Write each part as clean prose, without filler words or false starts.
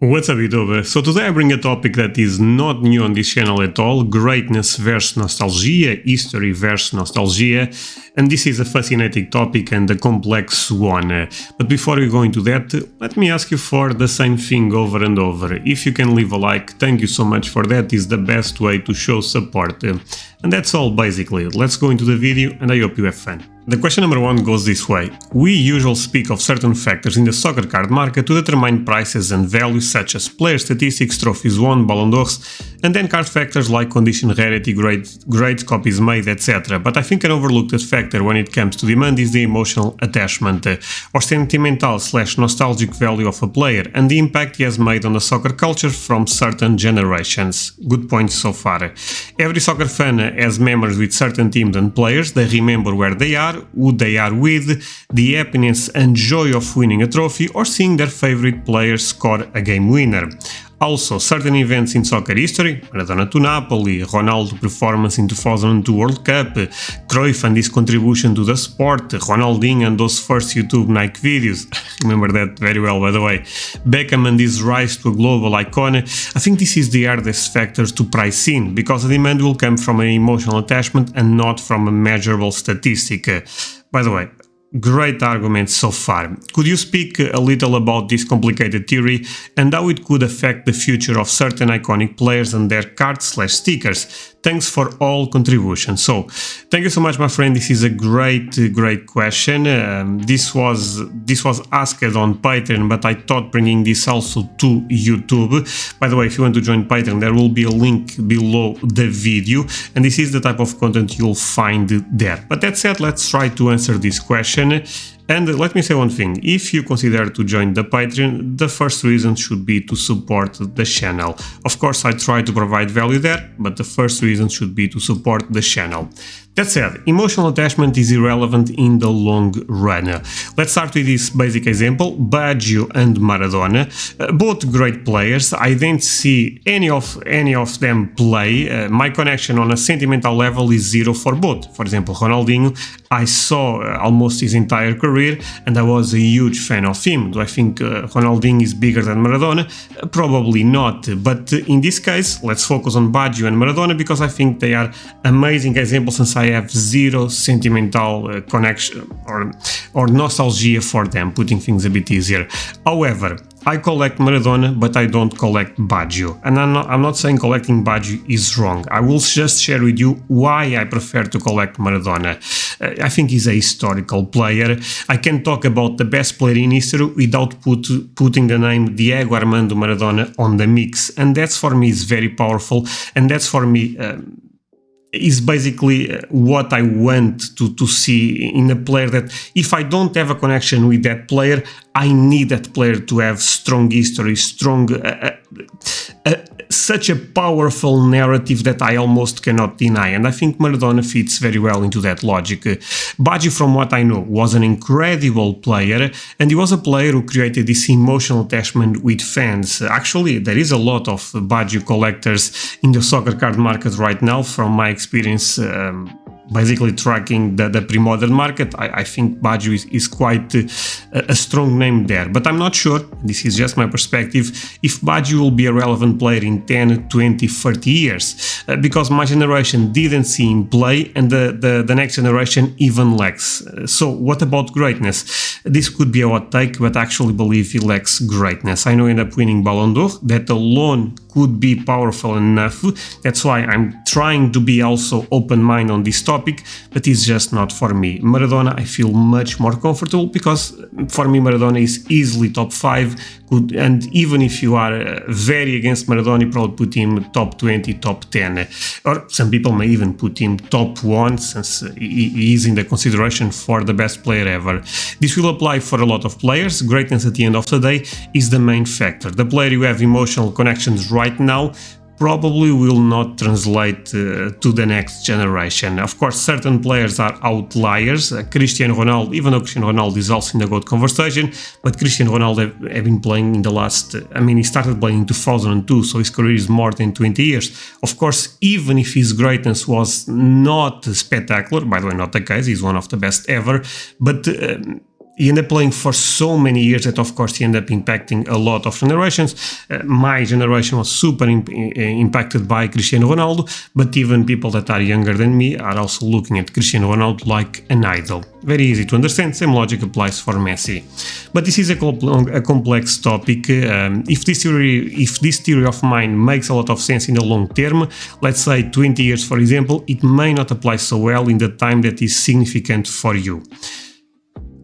What's up YouTube? So today I bring a topic that is not new on this channel at all, greatness versus nostalgia, history versus nostalgia, and this is a fascinating topic and a complex one. But before we go into that, let me ask you for the same thing over and over. If you can leave a like, thank you so much for that, is the best way to show support. And that's all basically. Let's go into the video and I hope you have fun. The question number one goes this way. We usually speak of certain factors in the soccer card market to determine prices and values such as player statistics, trophies won, Ballon d'Ors, and then card factors like condition, rarity, grades, copies made, etc. But I think an overlooked factor when it comes to demand is the emotional attachment or sentimental/nostalgic value of a player and the impact he has made on the soccer culture from certain generations. Good points so far. Every soccer fan has memories with certain teams and players. They remember where they are, who they are with, the happiness and joy of winning a trophy or seeing their favorite players score a game winner. Also, certain events in soccer history, Maradona to Napoli, Ronaldo performance in 2002 World Cup, Cruyff and his contribution to the sport, Ronaldinho and those first YouTube Nike videos, remember that very well by the way, Beckham and his rise to a global icon. I think this is the hardest factors to price in, because the demand will come from an emotional attachment and not from a measurable statistic. By the way, great arguments so far. Could you speak a little about this complicated theory and how it could affect the future of certain iconic players and their cards/stickers? Thanks for all contributions. So, thank you so much, my friend. This is a great question. This was asked on Patreon, but I thought bringing this also to YouTube. By the way, if you want to join Patreon, there will be a link below the video, and this is the type of content you'll find there. But that said, let's try to answer this question. And let me say one thing, if you consider to join the Patreon, the first reason should be to support the channel. Of course, I try to provide value there, but the first reason should be to support the channel. That said, emotional attachment is irrelevant in the long run. Let's start with this basic example, Baggio and Maradona, both great players. I didn't see any of them play. My connection on a sentimental level is zero for both. For example, Ronaldinho, I saw almost his entire career and I was a huge fan of him. Do I think Ronaldinho is bigger than Maradona? Probably not. But in this case, let's focus on Baggio and Maradona because I think they are amazing examples since I have zero sentimental connection or nostalgia for them, putting things a bit easier. However, I collect Maradona, but I don't collect Baggio. And I'm not saying collecting Baggio is wrong. I will just share with you why I prefer to collect Maradona. I think he's a historical player. I can talk about the best player in history without putting the name Diego Armando Maradona on the mix. And that's for me is very powerful. And that's for me is basically what I want to see in a player, that if I don't have a connection with that player, I need that player to have strong history, such a powerful narrative that I almost cannot deny, and I think Maradona fits very well into that logic. Baggio, from what I know, was an incredible player, and he was a player who created this emotional attachment with fans. Actually, there is a lot of Baggio collectors in the soccer card market right now, from my experience basically tracking the pre-modern market. I think Baggio is quite a strong name there, but I'm not sure, this is just my perspective, if Baggio will be a relevant player in 10, 20, 30 years, because my generation didn't see him play and the next generation even lacks. So what about greatness? This could be a hot take, but I actually believe he lacks greatness. I know he ended up winning Ballon d'Or, that alone could be powerful enough. That's why I'm trying to be also open-minded on this topic, but it's just not for me. Maradona, I feel much more comfortable because for me Maradona is easily top 5, and even if you are very against Maradona, you probably put him top 20, top 10, or some people may even put him top 1 since he is in the consideration for the best player ever. This will apply for a lot of players. Greatness at the end of the day is the main factor. The player you have emotional connections right now probably will not translate to the next generation. Of course, certain players are outliers. Cristiano Ronaldo, even though Cristiano Ronaldo is also in the GOAT conversation, but Cristiano Ronaldo have been playing in the last, he started playing in 2002, so his career is more than 20 years. Of course, even if his greatness was not spectacular, by the way, not the case, he's one of the best ever, but he ended up playing for so many years that, of course, he ended up impacting a lot of generations. My generation was super impacted by Cristiano Ronaldo, but even people that are younger than me are also looking at Cristiano Ronaldo like an idol. Very easy to understand, same logic applies for Messi. But this is a complex topic. If this theory of mine makes a lot of sense in the long term, let's say 20 years for example, it may not apply so well in the time that is significant for you.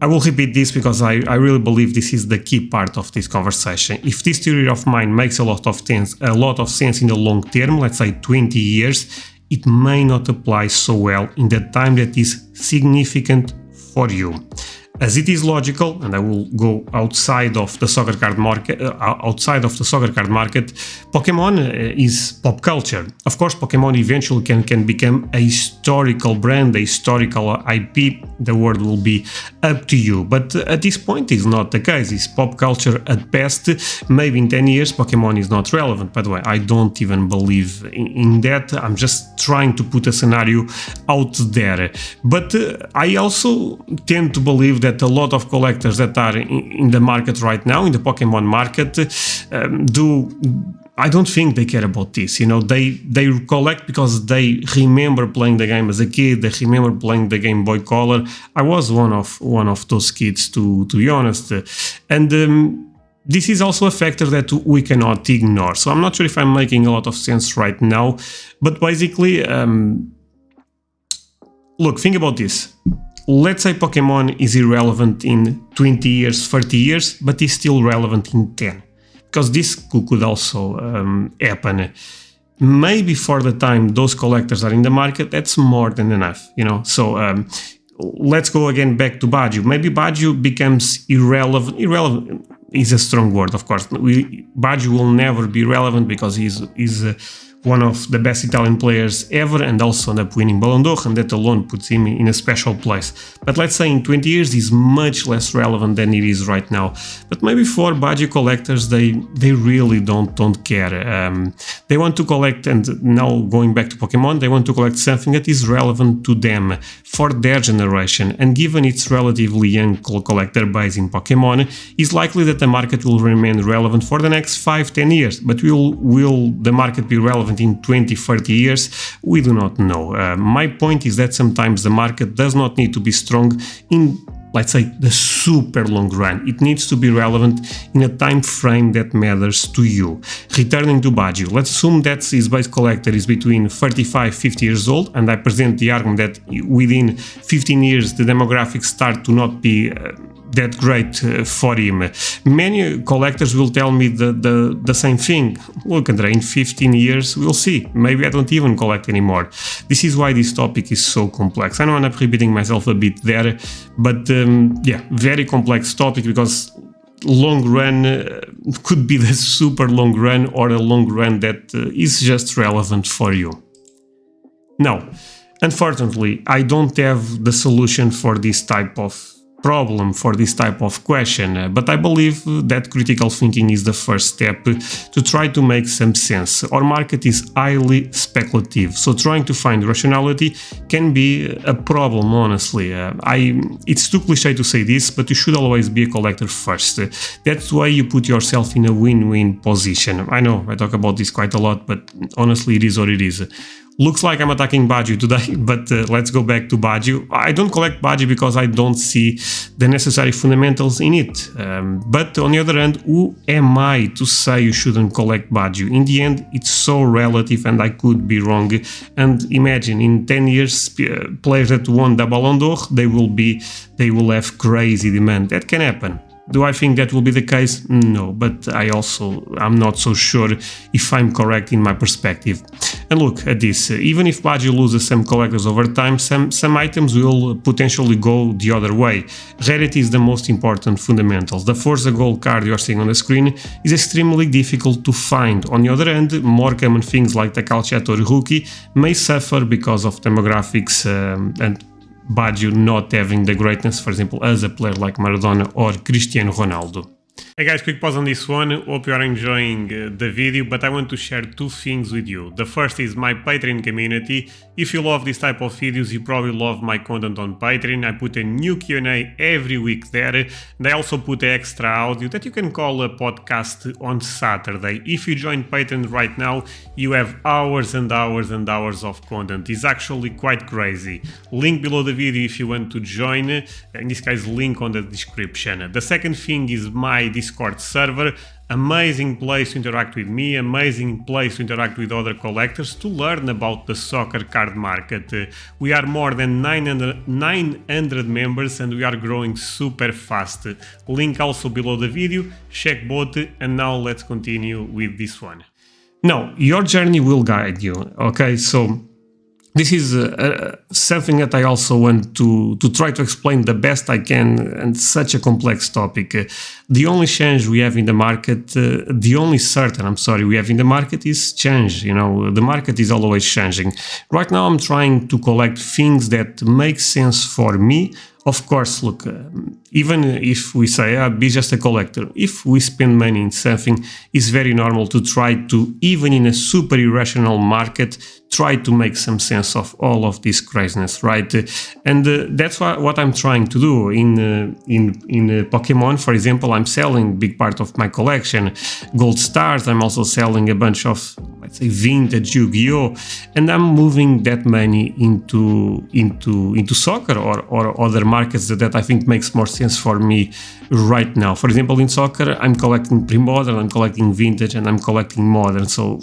I will repeat this because I really believe this is the key part of this conversation. If this theory of mine makes a lot of sense in the long term, let's say 20 years, it may not apply so well in the time that is significant for you. As it is logical, and I will go outside of the soccer card market, Pokemon is pop culture. Of course, Pokemon eventually can become a historical brand, a historical IP. The word will be up to you. But at this point, it's not the case. It's pop culture at best. Maybe in 10 years, Pokemon is not relevant. By the way, I don't even believe in that. I'm just trying to put a scenario out there. But I also tend to believe that a lot of collectors that are in the market right now, in the Pokemon market, I don't think they care about this. They collect because they remember playing the game as a kid. They remember playing the Game Boy Color. I was one of those kids, to be honest. And this is also a factor that we cannot ignore. So I'm not sure if I'm making a lot of sense right now, but basically, look, think about this. Let's say Pokemon is irrelevant in 20 years, 30 years, but is still relevant in 10. Because this could also happen. Maybe for the time those collectors are in the market, that's more than enough, So let's go again back to Baggio. Maybe Baggio becomes irrelevant. Irrelevant is a strong word, of course. Baggio will never be relevant because he's one of the best Italian players ever, and also end up winning Ballon d'Or, and that alone puts him in a special place. But let's say in 20 years he's much less relevant than it is right now. But maybe for Baggio collectors, they really don't care. They want to collect, and now going back to Pokemon, they want to collect something that is relevant to them, for their generation, and given its relatively young collector base in Pokemon, it's likely that the market will remain relevant for the next 5-10 years. But will the market be relevant in 20-30 years? We do not know. My point is that sometimes the market does not need to be strong in, let's say, the super long run. It needs to be relevant in a time frame that matters to you. Returning to Baggio, let's assume that his base collector is between 35-50 years old, and I present the argument that within 15 years the demographics start to not be that great for him. Many collectors will tell me the same thing. Look, Andre, in 15 years we'll see. Maybe I don't even collect anymore. This is why this topic is so complex. I know I'm repeating myself a bit there, but very complex topic, because long run could be the super long run, or a long run that is just relevant for you. Now, unfortunately, I don't have the solution for this type of problem, for this type of question, but I believe that critical thinking is the first step to try to make some sense. Our market is highly speculative, so trying to find rationality can be a problem, honestly. It's too cliche to say this, but you should always be a collector first. That's why you put yourself in a win-win position. I know I talk about this quite a lot, but honestly it is what it is. Looks like I'm attacking Baggio today, but let's go back to Baggio. I don't collect Baggio because I don't see the necessary fundamentals in it. But on the other hand, who am I to say you shouldn't collect Baggio? In the end, it's so relative and I could be wrong. And imagine, in 10 years, players that won the Ballon d'Or, they will have crazy demand. That can happen. Do I think that will be the case? No, but I'm not so sure if I'm correct in my perspective. And look at this, even if Baggio loses some collectors over time, some items will potentially go the other way. Rarity is the most important fundamentals. The Forza Gold card you're seeing on the screen is extremely difficult to find. On the other hand, more common things like the Calciatore rookie may suffer because of demographics and Baggio not having the greatness, for example, as a player like Maradona or Cristiano Ronaldo. Hey guys, quick pause on this one. Hope you are enjoying the video, but I want to share two things with you. The first is my Patreon community. If you love this type of videos, you probably love my content on Patreon. I put a new Q&A every week there, and I also put extra audio that you can call a podcast on Saturday. If you join Patreon right now, you have hours and hours and hours of content. It's actually quite crazy. Link below the video if you want to join. In this case, link on the description. The second thing is my Discord server. Amazing place to interact with me, amazing place to interact with other collectors, to learn about the soccer card market. We are more than 900 members and we are growing super fast. Link also below the video, check both, and now let's continue with this one. Now, your journey will guide you, okay? So this is something that I also want to try to explain the best I can, and such a complex topic. The only change we have in the market, the only certain, we have in the market is change. You know, the market is always changing. Right now I'm trying to collect things that make sense for me. Of course, look, even if we say, be just a collector, if we spend money in something, it's very normal to try to, even in a super irrational market, try to make some sense of all of this craziness, right? And that's what I'm trying to do. In Pokemon, for example, I'm selling a big part of my collection, gold stars. I'm also selling a bunch of, let's say, vintage Yu-Gi-Oh! And I'm moving that money into soccer or other markets that I think makes more sense for me right now. For example, in soccer, I'm collecting pre-modern, I'm collecting vintage, and I'm collecting modern. So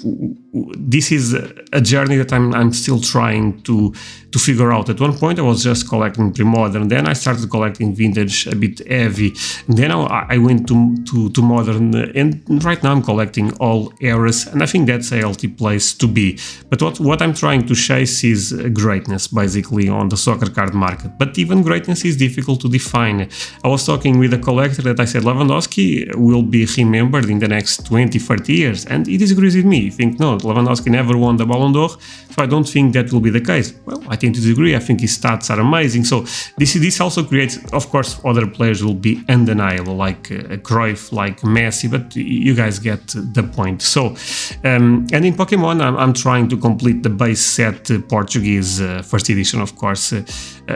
this is a journey that I'm still trying to figure out. At one point, I was just collecting pre-modern. Then I started collecting vintage a bit heavy. Then I went to modern, and right now I'm collecting all eras. And I think that's a healthy place to be. But what I'm trying to chase is greatness, basically, on the soccer card market. But even greatness is difficult to define. I was talking with a collector that I said Lewandowski will be remembered in the next 20, 30 years. And he disagrees with me. He thinks, no, Lewandowski never won the Ballon d'Or, so I don't think that will be the case. Well, I tend to disagree. I think his stats are amazing. So this also creates, of course, other players will be undeniable, like Cruyff, like Messi, but you guys get the point. So, and in Pokemon, I'm trying to complete the base set Portuguese first edition, of course.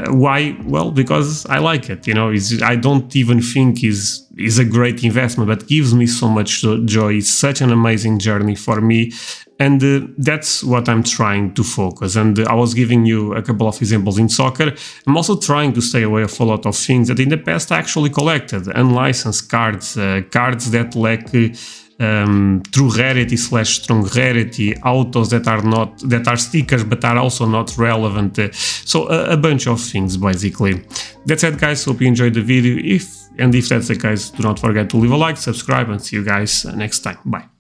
Why? Well, because I like it. You know, I don't even think is a great investment, but gives me so much joy. It's such an amazing journey for me. And that's what I'm trying to focus. And I was giving you a couple of examples in soccer. I'm also trying to stay away from a lot of things that in the past I actually collected. Unlicensed cards, cards that lack true rarity / strong rarity, autos that are stickers but are also not relevant. So a bunch of things, basically. That's it, guys. Hope you enjoyed the video. If that's the case, do not forget to leave a like, subscribe, and see you guys next time. Bye.